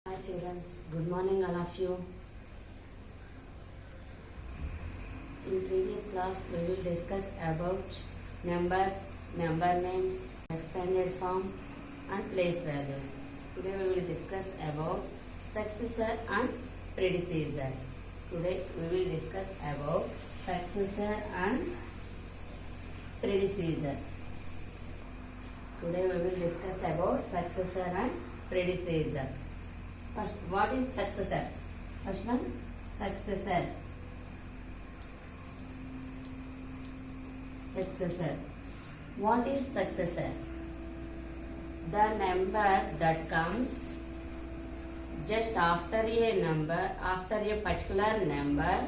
Hi children, good morning all of you. In previous class we will discuss about numbers, number names, expanded form and place values. Today we will discuss about successor and predecessor. Today we will discuss about successor and predecessor. Today we will discuss about successor and predecessor. First, what is successor? First one, successor. Successor. What is successor? The number that comes just after a number, after a particular number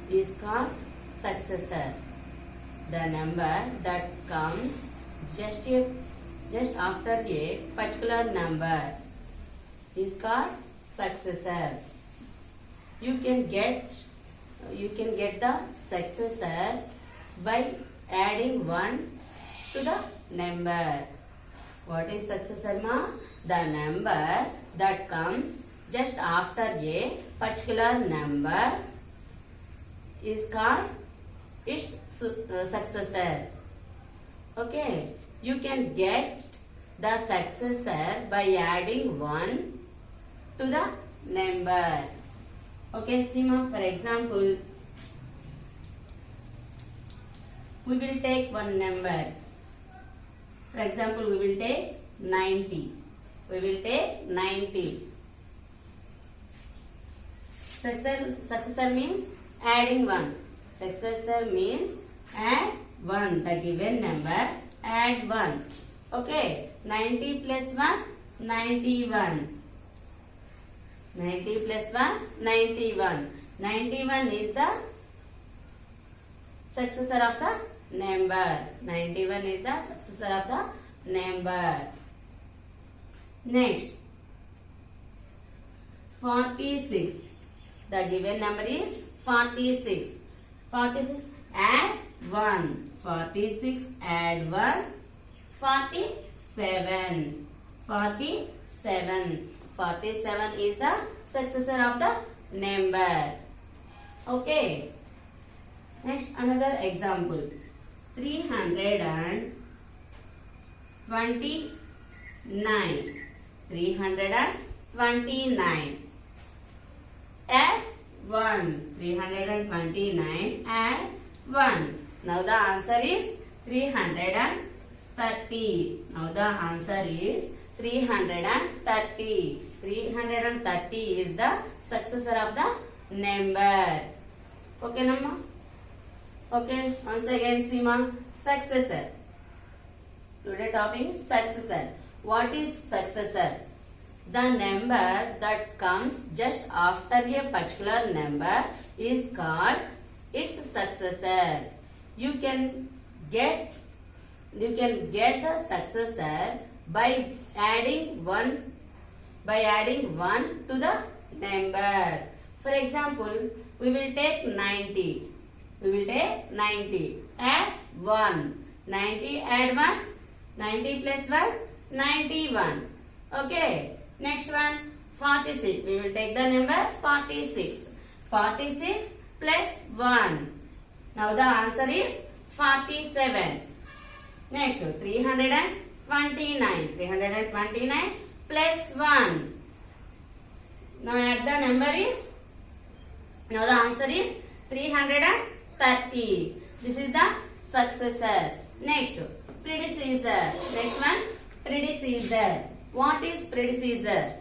is called successor. The number that comes just after a particular number is called successor. You can get the successor by adding 1 to the number. What is successor ma? The number that comes just after a particular number is called its successor. Okay, you can get the successor by adding 1 to the number. Okay, Sima, for example, we will take one number. For example, we will take 90. We will take 90. Successor means adding 1. Successor means add 1. The given number, add 1. Okay, 90 plus 1, 91. 90 plus 1, 91. 91 is the successor of the number. 91 is the successor of the number. Next, 46. The given number is 46. 46, add 1. 46, add 1. 47. 47. 47 is the successor of the number. Okay. Next, another example. 329. 329. Add 1. 329. Add 1. Now the answer is 330. Now the answer is 330. 330 is the successor of the number. Okay, Namma? Okay, once again, Sima. Successor. Today topic is successor. What is successor? The number that comes just after a particular number is called its successor. You can get the successor by adding 1 to the number. For example, we will take 90. We will take 90. Add 1. 90 add 1. 90 plus 1. 91. Okay. Next one. 46. We will take the number 46. 46 plus 1. Now the answer is 47. Next, 329. 329 plus 1. Now add the number is, now the answer is 330. This is the successor. Next, predecessor. Next one, predecessor. What is predecessor?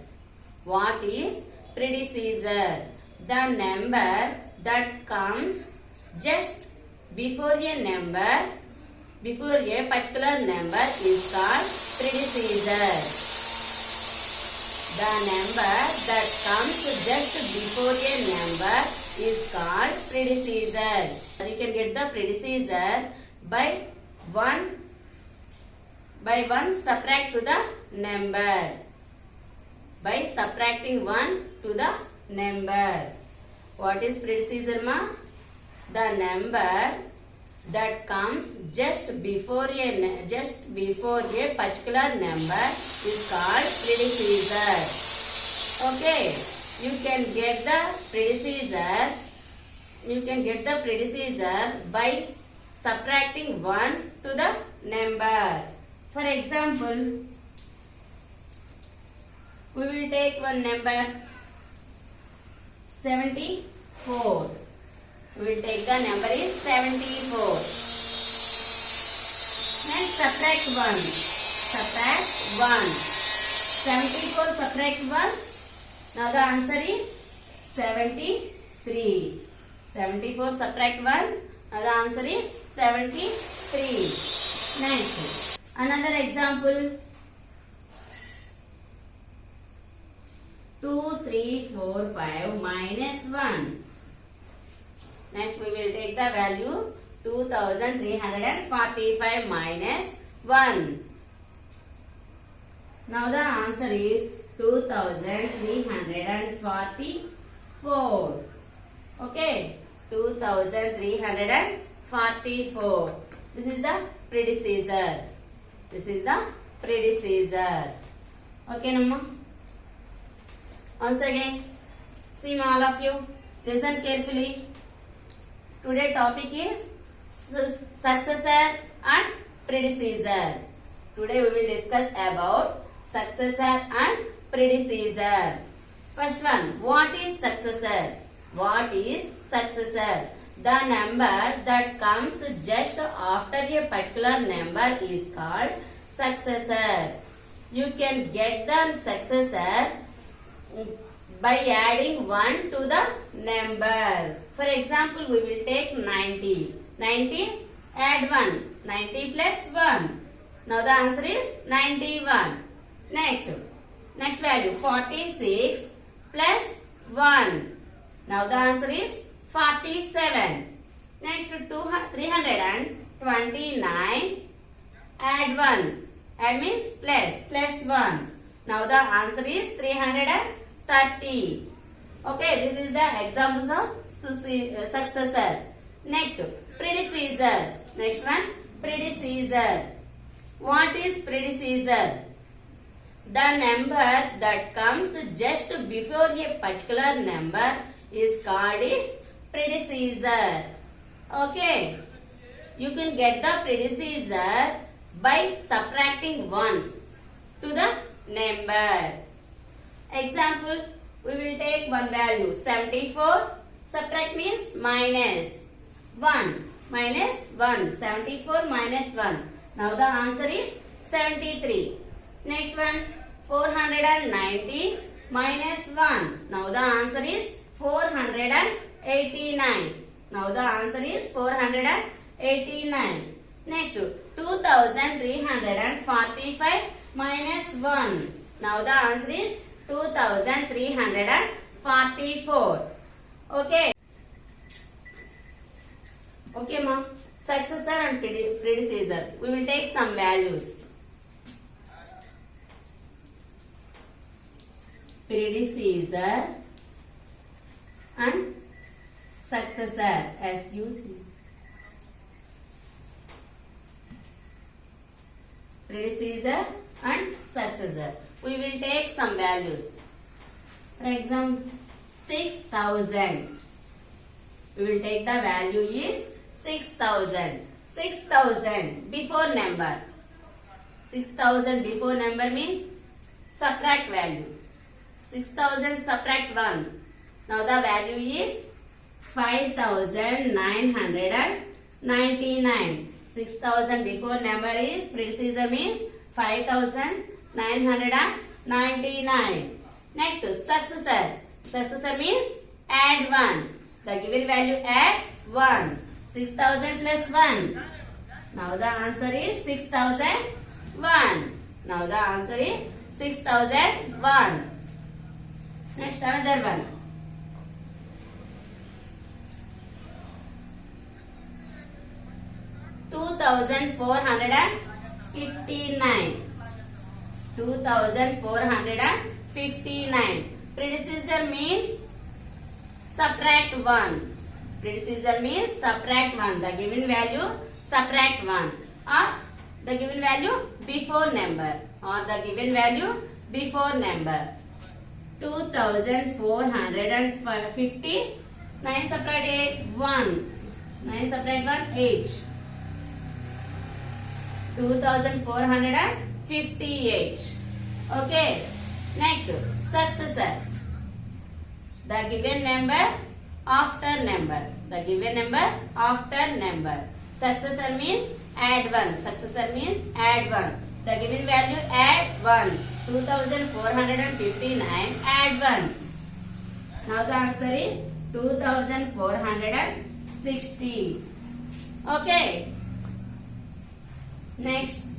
What is predecessor? The number that comes just before a number, before a particular number is called predecessor. The number that comes just before a number is called predecessor. You can get the predecessor by 1 subtract to the number. By subtracting 1 to the number. What is predecessor, ma? The number that comes just before a particular number is called predecessor. Okay, you can get the predecessor. You can get the predecessor by subtracting 1 to the number. For example, we will take one number 74. We will take the number is 74. Next subtract 1. Subtract 1. 74 subtract 1. Now the answer is 73. 74 subtract 1. Now the answer is 73. Next. Another example. 2, 3, 4, 5 minus 1. Next we will take the value 2345 minus 1. Now the answer is 2344. Okay, 2344. This is the predecessor. This is the predecessor. Okay, Namma. Once again, see all of you. Listen carefully. Today topic is successor and predecessor. Today we will discuss about successor and predecessor. First one, what is successor? What is successor? The number that comes just after a particular number is called successor. You can get the successor by adding 1 to the number. For example, we will take 90. 90, add 1. 90 plus 1. Now the answer is 91. Next value 46 plus 1. Now the answer is 47. Next 329, add 1. Add means plus 1. Now the answer is 330. Okay, this is the examples of successor. Next, predecessor. Next one, predecessor. What is predecessor? The number that comes just before a particular number is called its predecessor. Okay, you can get the predecessor by subtracting 1 to the number. Example, we will take one value 74. Subtract means minus 1. Minus 1. 74 minus 1. Now the answer is 73. Next one, 490 minus 1. Now the answer is 489. Now the answer is 489. Next, 2345 minus 1. Now the answer is 2344. Okay. Okay, ma'am. Successor and predecessor. We will take some values. Predecessor and successor, as you see. Predecessor and successor. We will take some values. For example, 6,000. We will take the value is 6,000. 6,000 before number. 6,000 before number means subtract value. 6,000 subtract 1. Now the value is 5,999. 6,000 before number is predecessor means 5,999. Next, successor. Successor means add 1. The given value add 1. 6,000 plus 1. Now the answer is 6,001. Now the answer is 6,001. Next, another one. 2,459. 2,459. Predecessor means subtract 1. Predecessor means subtract 1. The given value subtract 1. Or the given value before number. Or the given value before number. 2450. 9 separate 8, 1. 9 separate 1, 8. 2458. Okay. Next, successor. The given number after number. The given number after number. Successor means add 1. Successor means add 1. The given value add 1. 2459 add 1. Now the answer is 2460. Okay. Next.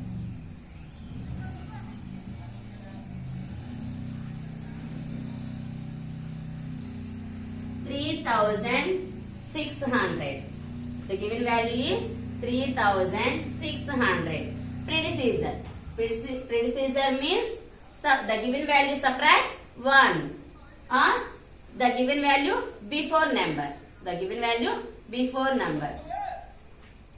$3,600. The given value is 3,600. Predecessor. Predecessor means the given value subtract 1. Or the given value before number. The given value before number.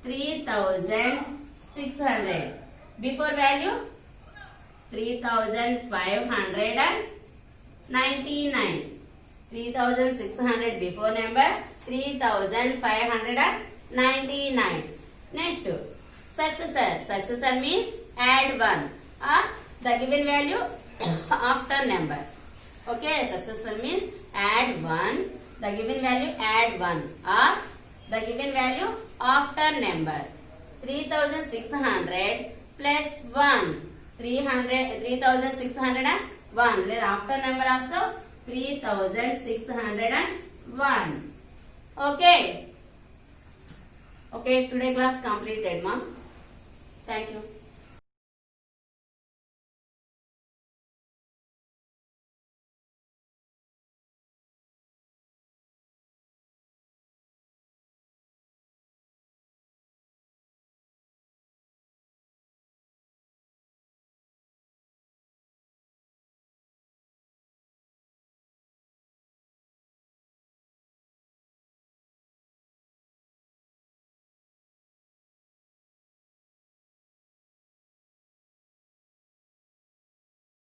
3,600. Before value 3,599. 3,600 before number 3,599. Next, successor. Successor means add 1 or the given value after number. Okay, successor means add 1, the given value add 1 or the given value after number. 3,600 plus 1. 3,601. After number also 3,601. Okay. Okay, today class completed, ma'am. Thank you.